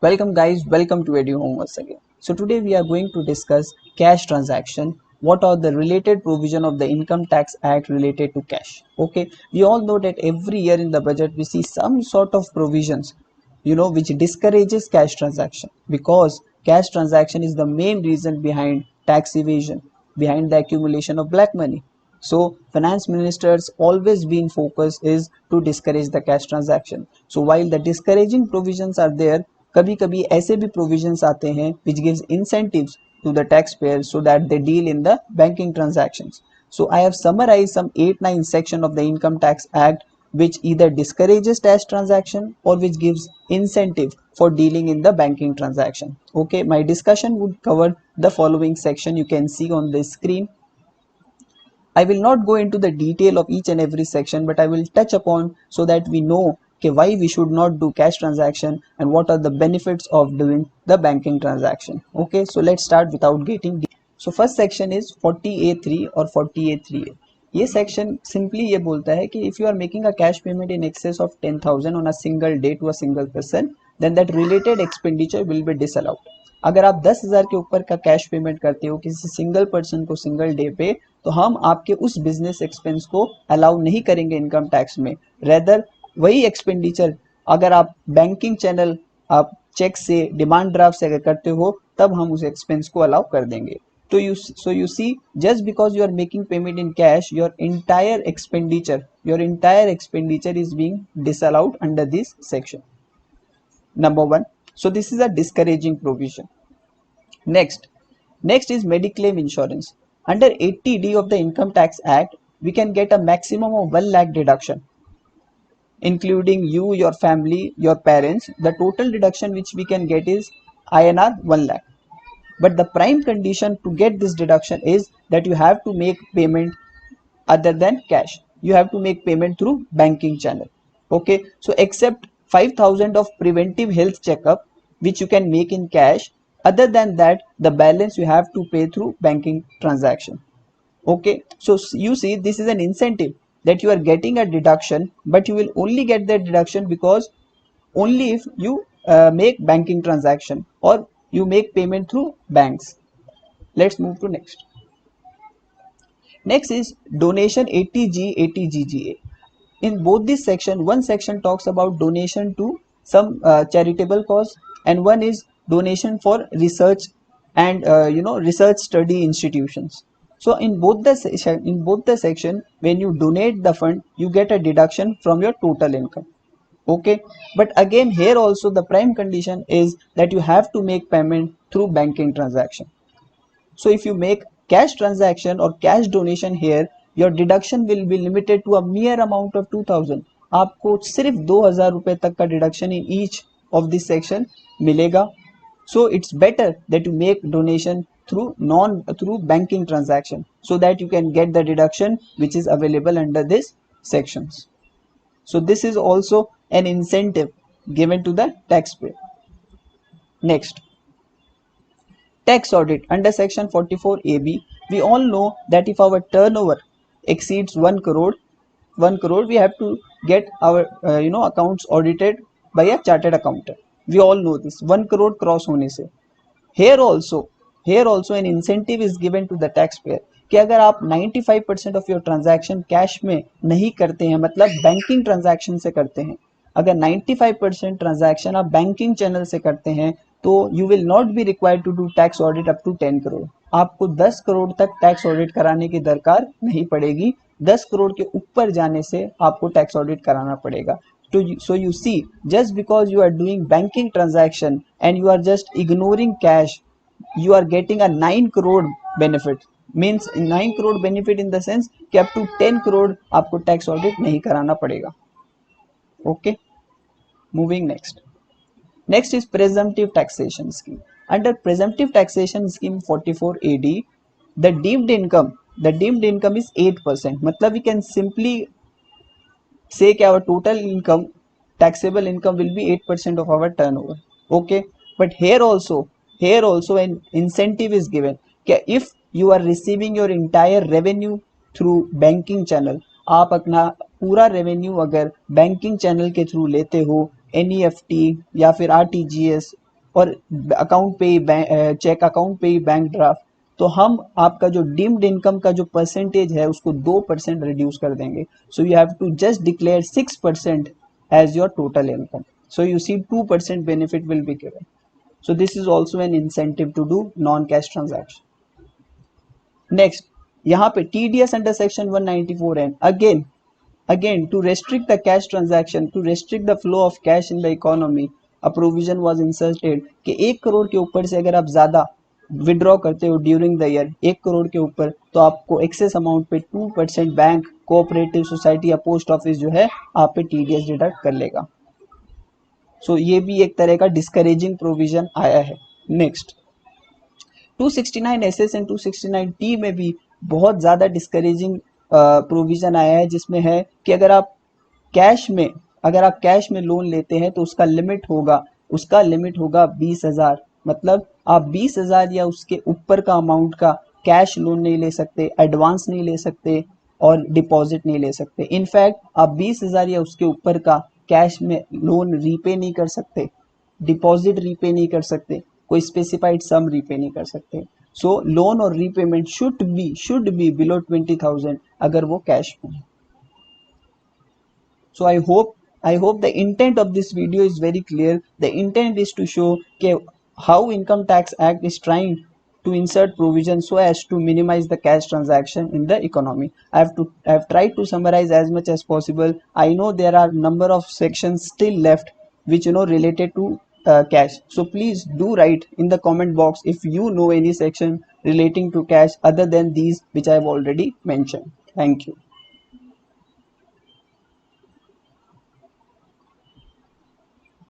Welcome guys, welcome to EduHome once again. So today we are going to discuss cash transaction. What are the related provision of the Income Tax Act related to cash? Okay, we all know that every year in the budget we see some sort of provisions, which discourages cash transaction because cash transaction is the main reason behind tax evasion, behind the accumulation of black money. So finance ministers always been focus is to discourage the cash transaction. So while the discouraging provisions are there, कभी कभी ऐसे भी provisions आते हैं which gives incentives to the taxpayers so that they deal in the banking transactions. So I have summarized some 8-9 section of the Income Tax Act which either discourages cash transaction or which gives incentive for dealing in the banking transaction. Okay, my discussion would cover the following section you can see on the screen. I will not go into the detail of each and every section, but I will touch upon so that we know why we should not do cash transaction and what are the benefits of doing the banking transaction. Okay, so let's start without getting deep. So first section is 40A3 or 40A3A. ये section simply ये बोलता है कि if you are making a cash payment in excess of 10,000 on a single day to a single person, then that related expenditure will be disallowed. अगर आप 10,000 के ऊपर का कैश पेमेंट करते हो किसी सिंगल पर्सन को सिंगल डे पे, तो हम आपके उस बिजनेस एक्सपेंस को अलाउ नहीं करेंगे इनकम टैक्स में. रेदर वही एक्सपेंडिचर अगर आप बैंकिंग चैनल, आप चेक से, डिमांड ड्राफ्ट से अगर करते हो, तब हम उस एक्सपेंस को अलाउ कर देंगे. तो you see, just because you are making payment in cash, your entire expenditure is being disallowed under this section. Number one. So this is a discouraging provision. Next is Mediclaim insurance. Under 80D of the Income Tax Act, we can get a maximum of 1 lakh deduction, including you, your family, your parents. The total deduction which we can get is INR 1 lakh. But the prime condition to get this deduction is that you have to make payment other than cash. You have to make payment through banking channel. Okay, so except 5,000 of preventive health checkup which you can make in cash, other than that the balance you have to pay through banking transaction. Okay, so you see, this is an incentive that you are getting a deduction, but you will only get that deduction because only if you make banking transaction or you make payment through banks. Let's move to next. Next is donation 80G, 80GGA. In both this section, one section talks about donation to some charitable cause, and one is donation for research and research study institutions. So in both the section, when you donate the fund, you get a deduction from your total income. Okay, but again here also the prime condition is that you have to make payment through banking transaction. So if you make cash transaction or cash donation here, your deduction will be limited to a mere amount of 2,000. आपको सिर्फ 2,000 रुपए तक का deduction in each of this section मिलेगा. So it's better that you make donation through banking transaction so that you can get the deduction which is available under this sections. So this is also an incentive given to the taxpayer. Next, tax audit under section 44AB. We all know that if our turnover exceeds 1 crore, we have to get our accounts audited by a chartered accountant. We all know this. 1 crore cross होने से. Here also an incentive is given to the taxpayer कि अगर आप 95% of your transaction cash में नहीं करते हैं, मतलब banking transaction से करते हैं, अगर 95% transaction आप banking channel से करते हैं, तो you will not be required to do tax audit up to 10 crore. आपको 10 करोड़ तक टैक्स ऑडिट कराने की दरकार नहीं पड़ेगी. 10 करोड़ के ऊपर जाने से आपको टैक्स ऑडिट कराना पड़ेगा. So you see, just because you are doing banking transaction and you are just ignoring cash, you are getting a 9 crore benefit. Means 9 crore benefit in the sense कि up to 10 crore आपको tax audit नहीं कराना पड़ेगा. Okay, moving next. Next is presumptive taxation scheme. Under presumptive taxation scheme 44AD, the deemed income is 8%. मतलब we can simply say that our total income, taxable income will be 8% of our turnover. Okay, but here also an incentive is given that if you are receiving your entire revenue through banking channel, आप अपना पूरा revenue अगर banking channel के through लेते हो, NEFT या फिर RTGS और अकाउंट पे चेक अकाउंट पे बैंक ड्राफ्ट, तो हम आपका जो डीम्ड इनकम का जो परसेंटेज है उसको 2% रिड्यूस कर देंगे. So you have to just declare 6% as your total income. So you see 2% benefit will be given. So this is also an incentive to do non-cash transaction. Next, यहाँ पे TDS under section 194N, again to restrict the cash transaction, to restrict the flow of cash in the economy, a provision was inserted कि 1 करोड़ के ऊपर से अगर आप ज़्यादा withdraw करते हो ड्यूरिंग द ईयर 1 करोड़ के ऊपर, तो आपको एक्सेस अमाउंट पे 2% बैंक, कोऑपरेटिव सोसाइटी या पोस्ट ऑफिस जो है आप पे TDS डिडक्ट कर लेगा. सो ये भी एक तरह का डिस्करेजिंग प्रोविजन आया है. नेक्स्ट, 269 SS एंड 269 T में भी बहुत ज़्यादा डिस्करेजिंग प्रोविजन आया है, जिसमें है कि अगर आप कैश में लोन लेते हैं तो उसका लिमिट होगा 20,000. मतलब आप 20,000 या उसके ऊपर का अमाउंट का कैश लोन नहीं ले सकते, एडवांस नहीं ले सकते और डिपॉजिट नहीं ले सकते. इनफैक्ट आप 20,000 या उसके ऊपर का कैश में लोन रीपे नहीं कर सकते, डिपॉजिट रीपे नहीं कर सकते, कोई स्पेसिफाइड सम रीपे नहीं कर सकते. सो लोन और रीपेमेंट शुड बी बिलो 20,000 अगर वो कैश में. So I hope the intent of this video is very clear. The intent is to show how Income Tax Act is trying to insert provisions so as to minimize the cash transaction in the economy. I have tried to summarize as much as possible. I know there are number of sections still left which related to cash. So please do write in the comment box if you know any section relating to cash other than these which I have already mentioned. Thank you.